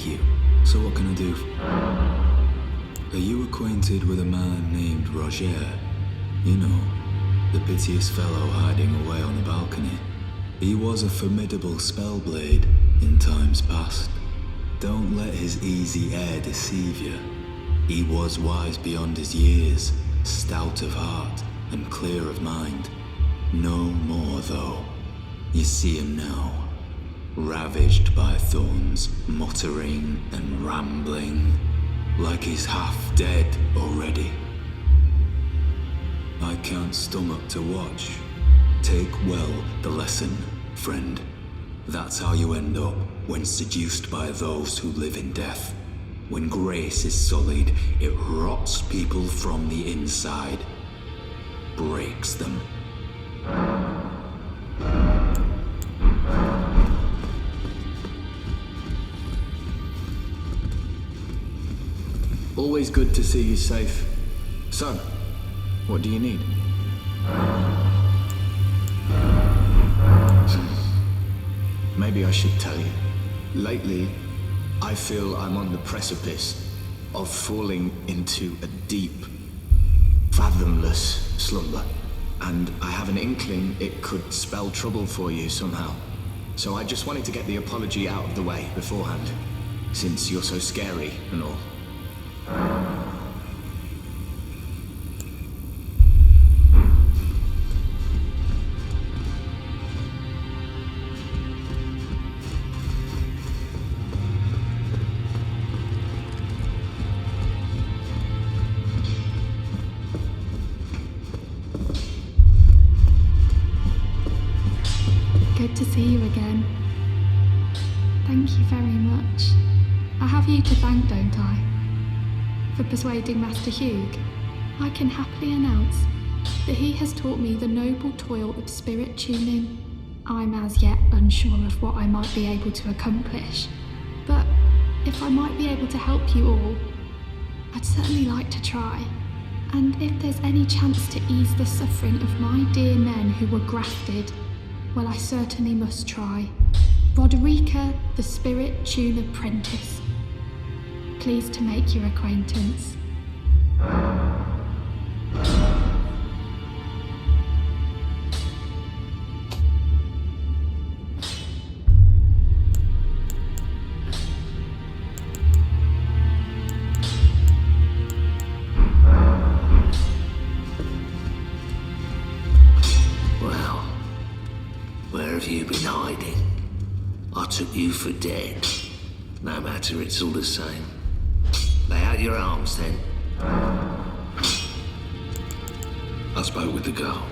thank you. So what can I do? Are you acquainted with a man named Roger? You know, the piteous fellow hiding away on the balcony. He was a formidable spellblade in times past. Don't let his easy air deceive you. He was wise beyond his years, stout of heart and clear of mind. No more, though. You see him now, ravaged by thorns, muttering and rambling, like he's half dead already. I can't stomach to watch. Take well the lesson, friend. That's how you end up when seduced by those who live in death. When grace is sullied, it rots people from the inside, breaks them. Always good to see you safe. So, what do you need? Maybe I should tell you. Lately, I feel I'm on the precipice of falling into a deep, fathomless slumber. And I have an inkling it could spell trouble for you somehow. So I just wanted to get the apology out of the way beforehand, since you're so scary and all. Good to see you again. Thank you very much. I have you to thank, don't I? For persuading Master Hugh. I can happily announce that he has taught me the noble toil of spirit tuning. I'm as yet unsure of what I might be able to accomplish, but if I might be able to help you all, I'd certainly like to try. And if there's any chance to ease the suffering of my dear men who were grafted, well, I certainly must try. Roderica, the Spirit Tune Apprentice. Pleased to make your acquaintance. Where have you been hiding? I took you for dead. No matter, it's all the same. Lay out your arms, then. I spoke with the girl.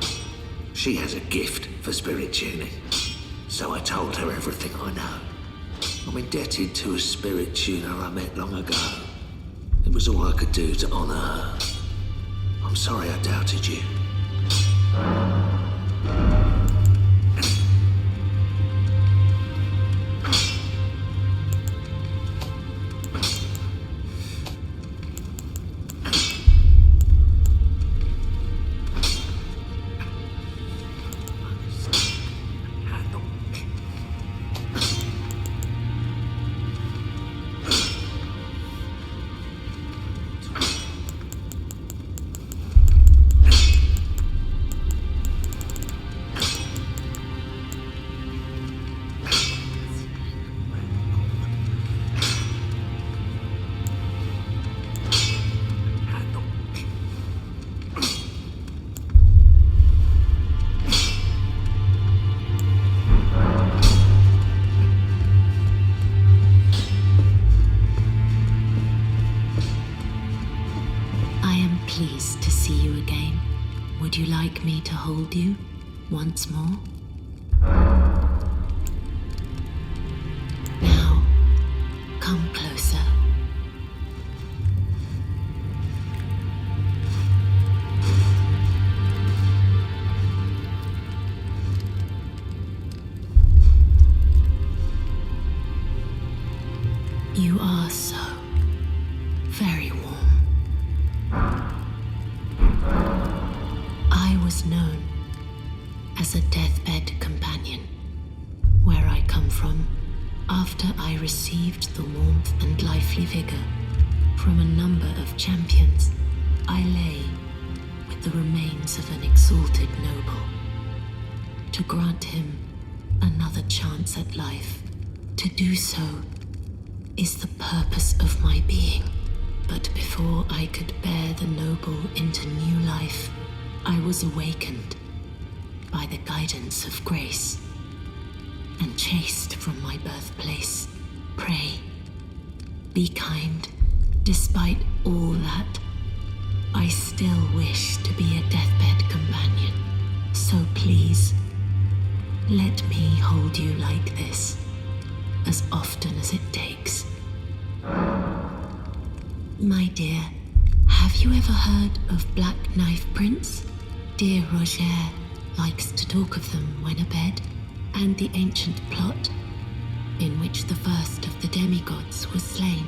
She has a gift for spirit tuning. So I told her everything I know. I'm indebted to a spirit tuner I met long ago. It was all I could do to honor her. I'm sorry I doubted you. Pleased to see you again. Would you like me to hold you once more? Now, come closer. You are so very warm. I was known as a deathbed companion. Where I come from, after I I received the warmth and lively vigor from a number of champions, I lay with the remains of an exalted noble. To grant him another chance at life, to do so is the purpose of my being. But before I could bear the noble into new life, I was awakened by the guidance of grace and chased from my birthplace. Pray, be kind. Despite all that, I still wish to be a deathbed companion. So please, let me hold you like this, as often as it takes. My dear, have you ever heard of Black Knife Prince? Dear Roger likes to talk of them when abed, and the ancient plot in which the first of the demigods was slain.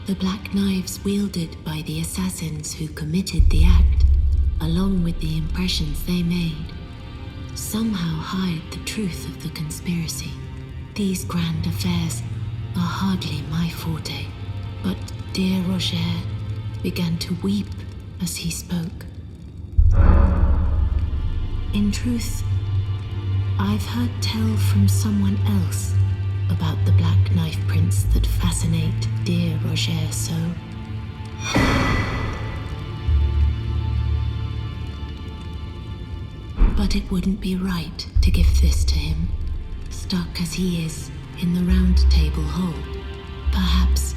The black knives wielded by the assassins who committed the act, along with the impressions they made, somehow hide the truth of the conspiracy. These grand affairs are hardly my forte, but dear Roger began to weep as he spoke. In truth, I've heard tell from someone else about the Black Knife Prince that fascinate dear Roger so. But it wouldn't be right to give this to him, stuck as he is in the Round Table Hall. Perhaps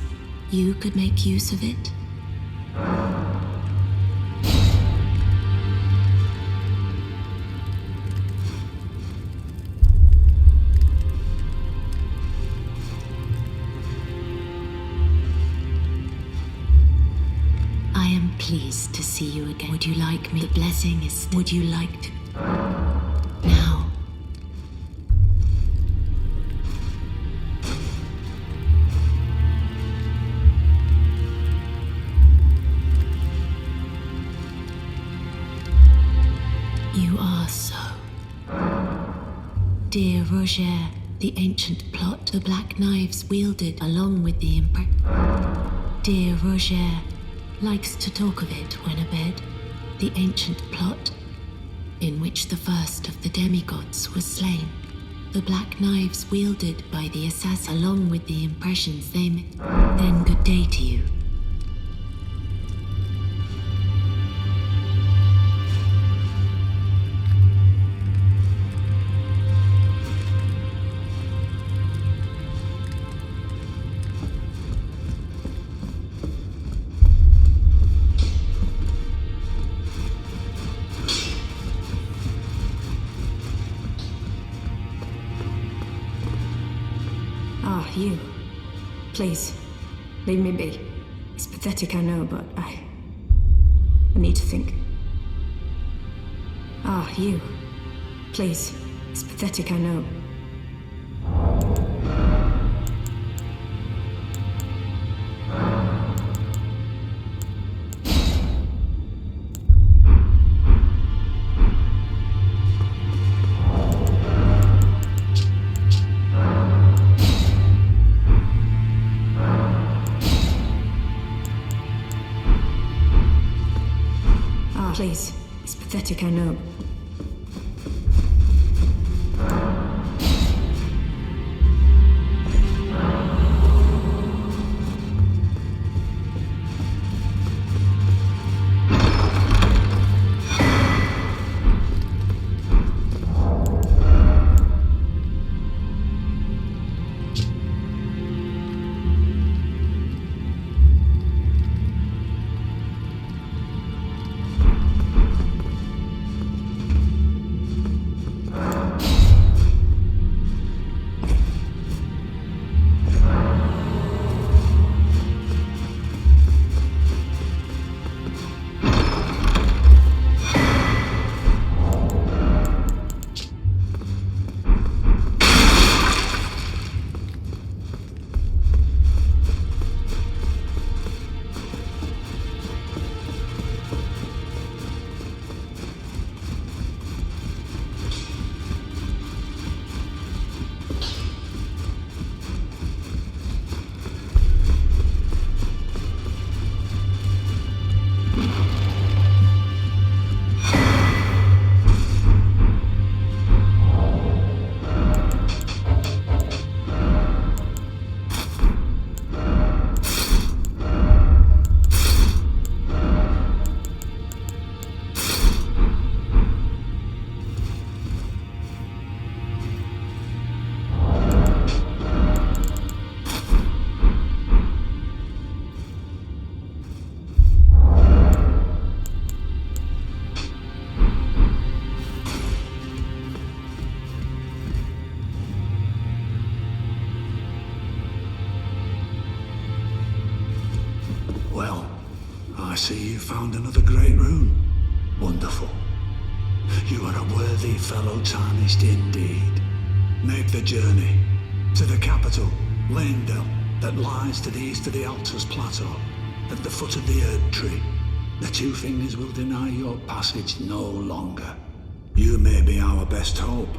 you could make use of it? I am pleased to see you again. Would you like me? The blessing is... Would you like to... Now. You are so. Dear Roger, the ancient plot, the black knives wielded along with the Dear Roger likes to talk of it when abed, the ancient plot in which the first of the demigods was slain. The black knives wielded by the assassin along with the impressions they made. Then good day to you. You. Please, leave me be. It's pathetic, I know, but I need to think. You. Please, it's pathetic, I know. Please, it's pathetic, I know. see you found another great rune. Wonderful. You are a worthy fellow tarnished indeed. Make the journey to the capital, Leyndell, that lies to the east of the Altus Plateau, at the foot of the Erd Tree. The Two Fingers will deny your passage no longer. You may be our best hope.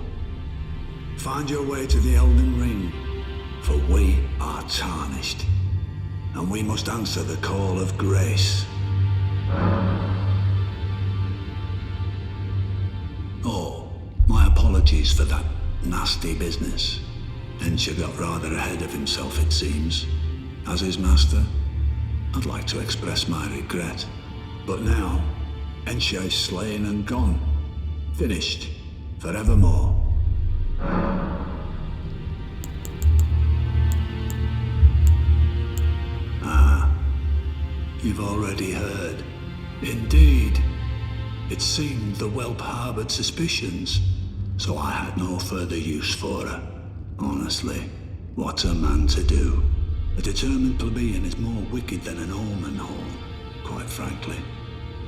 Find your way to the Elden Ring, for we are tarnished, and we must answer the call of grace. Oh, my apologies for that nasty business. Ensha got rather ahead of himself, it seems. As his master, I'd like to express my regret. But now, Ensha is slain and gone. Finished. Forevermore. Ah, you've already heard. Indeed. It seemed the whelp harbored suspicions, so I had no further use for her. Honestly, what a man to do. A determined plebeian is more wicked than an omen hole, quite frankly.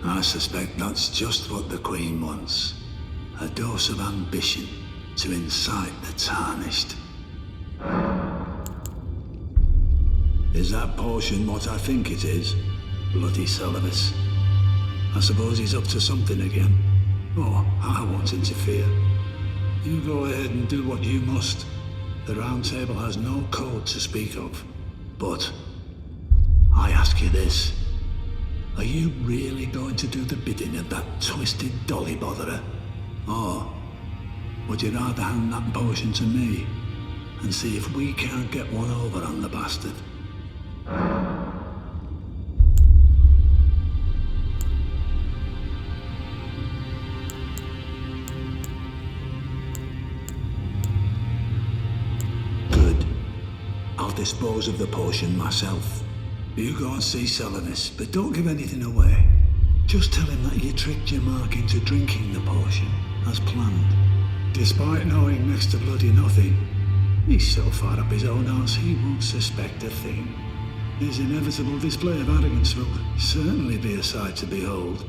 I suspect that's just what the Queen wants. A dose of ambition to incite the tarnished. Is that potion what I think it is? Bloody Solidus. I suppose he's up to something again. Oh, I won't interfere. You go ahead and do what you must. The Round Table has no code to speak of. But I ask you this. Are you really going to do the bidding of that twisted dolly botherer? Or would you rather hand that potion to me and see if we can't get one over on the bastard? Good. I'll dispose of the potion myself. You go and see Selenus, but don't give anything away. Just tell him that you tricked your mark into drinking the potion, as planned. Despite knowing next to bloody nothing, he's so far up his own arse he won't suspect a thing. His inevitable display of arrogance will certainly be a sight to behold.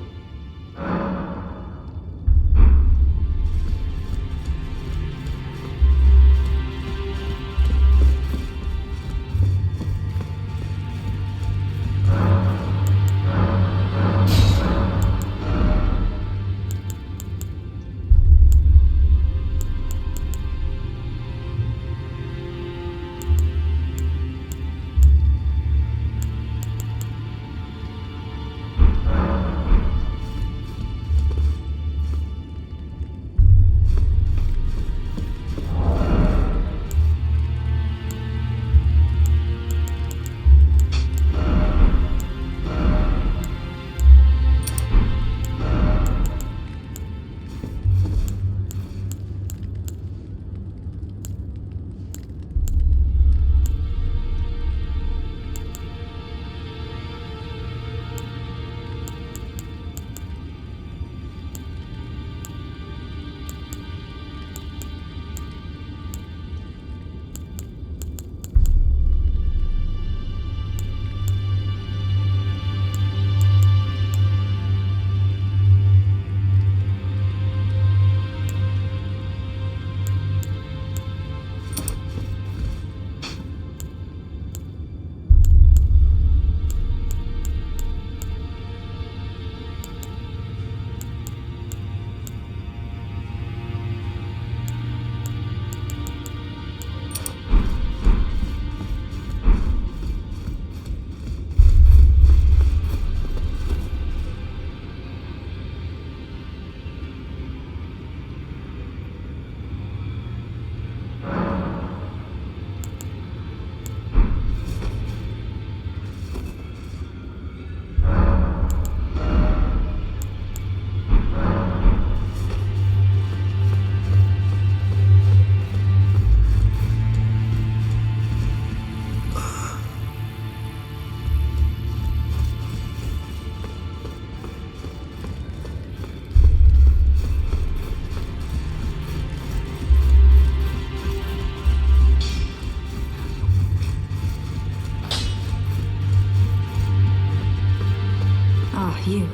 you.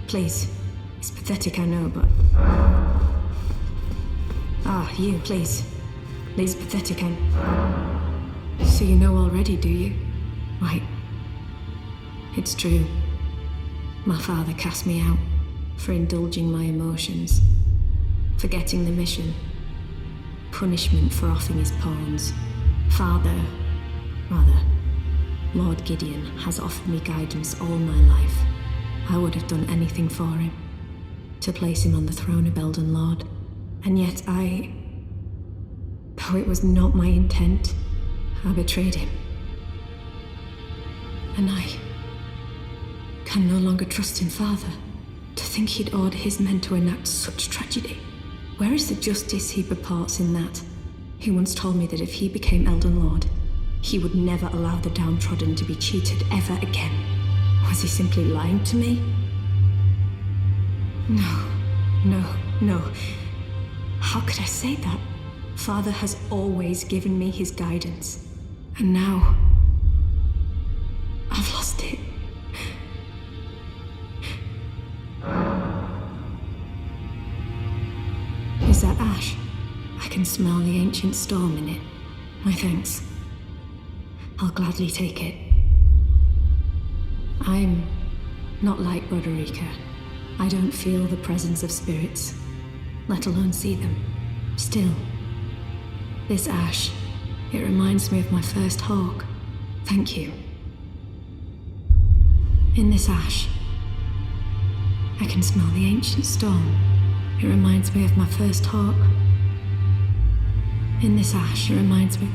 Please. It's pathetic, I know, but... you, please. It's pathetic, So you know already, do you? Right. It's true. My father cast me out for indulging my emotions, forgetting the mission, punishment for offing his pawns. Lord Gideon has offered me guidance all my life. I would have done anything for him, to place him on the throne of Elden Lord. And yet though it was not my intent, I betrayed him. And I can no longer trust him, Father. To think he'd order his men to enact such tragedy. Where is the justice he purports in that? He once told me that if he became Elden Lord, he would never allow the downtrodden to be cheated ever again. Was he simply lying to me? No. How could I say that? Father has always given me his guidance. And now... I've lost it. Is that ash? I can smell the ancient storm in it. My thanks. I'll gladly take it. I'm not like Roderica. I don't feel the presence of spirits, let alone see them. Still, this ash, it reminds me of my first hawk. Thank you. In this ash, I can smell the ancient storm. It reminds me of my first hawk. In this ash, it reminds me...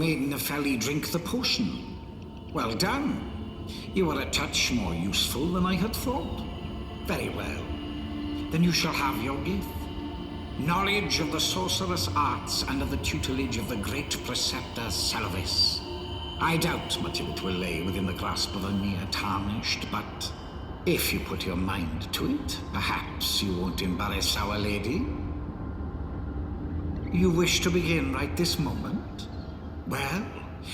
Nefelli drink the potion. Well done. You are a touch more useful than I had thought. Very well. Then you shall have your gift. Knowledge of the sorcerous arts under the tutelage of the great preceptor Selvis. I doubt much of it will lay within the grasp of a mere tarnished, but if you put your mind to it, perhaps you won't embarrass our lady. You wish to begin right this moment? Well,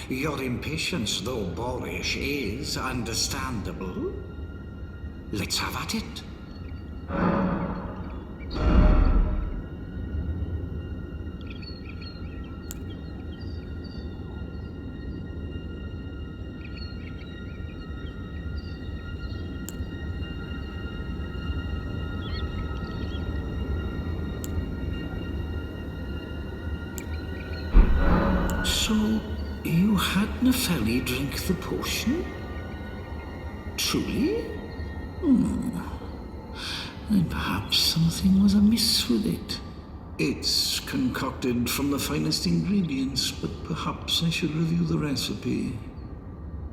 your impatience, though boorish, is understandable. Let's have at it. So, you had Nepheli drink the potion? Truly? Then perhaps something was amiss with it. It's concocted from the finest ingredients, but perhaps I should review the recipe.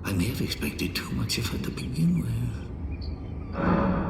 I may have expected too much of her to begin with.